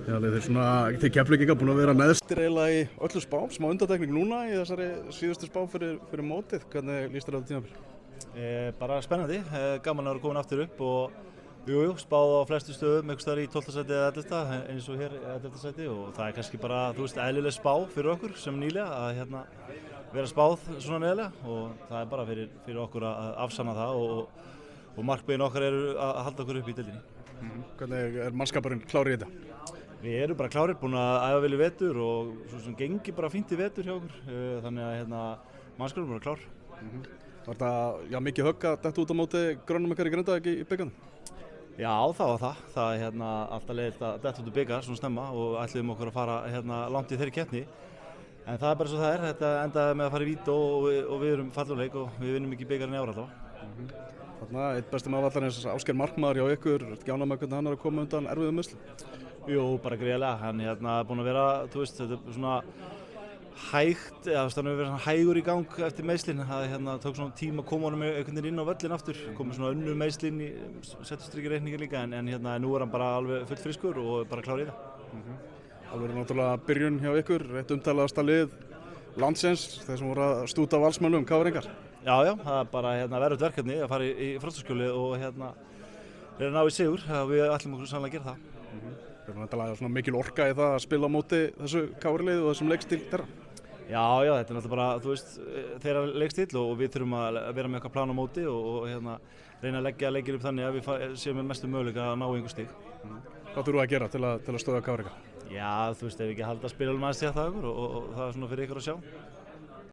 Já, þeir Keflvíkingar búin að vera neðstir eiginlega í öllum spám, smá undantekning núna í þessari síðustu spám fyrir mótið. Hvernig líst þér á þetta tímabil? Bara spennandi, gaman að vera komin aftur upp og spáð á flestu stöðum, einhvers staðar í 12. sæti eða 11. eins og hér 11. sæti og það er kannski bara, eðlileg spá fyrir okkur sem nýlega að vera spáð svona neðarlega og það er bara fyrir okkur að afsanna það og markmiðin okkar eru að halda okkur upp í deildinni. Hvernig er mannskapurinn klár í þetta? Við erum bara klárir, búin að æfa vel í vetur og svo sem gengi bara fínt í vetur hjá okkur, þannig að mannskapurinn er bara klár. Var þetta mikið högg að detta út á móti grönnum ykkar í Grindavík í bikarnum? Já, það var það. Það er alltaf leiðilegt að detta út í bikar svona snemma og ætluðum okkur að fara langt í þeirri keppni. En það er bara svo það er, þetta endaði með að fara í vít og við erum falluleik og við vinnum ekki bikarinn í ár allavega. Þarna, einn besti maður vallarins, Ásgeir Markmaður hjá ykkur, ertu ekki ánægður með hvernig hann er að koma undan erfiðum meiðslum? Jú, bara gríðarlega. Hann er búinn að vera, þetta er svona hægt, hann hefur verið svona hægur í gang eftir meiðslin. Það tók svona tíma að koma honum einhvern veginn inn á völlin aftur, komið svona önnur meiðslin í setjastrykkjareikningin líka, en nú er hann bara alveg full frískur og bara klár í það. Alveg náttúrulega byrjun hjá ykkur, eitt umtalaðasta lið landsins, þeir sem voru að stúta Valsmönnum, KR-ingar. Já, það er bara verðugt verkefni að fara í Frostaskjóli og reyna að ná í sigur. Við ætlum okkur sannlega að gera það. Það er náttúrulega svona mikil orka í það að spila á móti þessu KR-liði og þessum leikstíl þeirra. Já, þetta er náttúrulega bara, þeirra leikstíl og við þurfum að vera með eitthvað plan á móti og reyna að leggja leikinn upp þannig að við séum með mestu möguleika að ná einhver stig. Hvað þurfum við að gera til að stöðva KR-ingar? Já, ef við ekki halda spilum aðeins til það okkur og það er svona fyrir ykkur að sjá.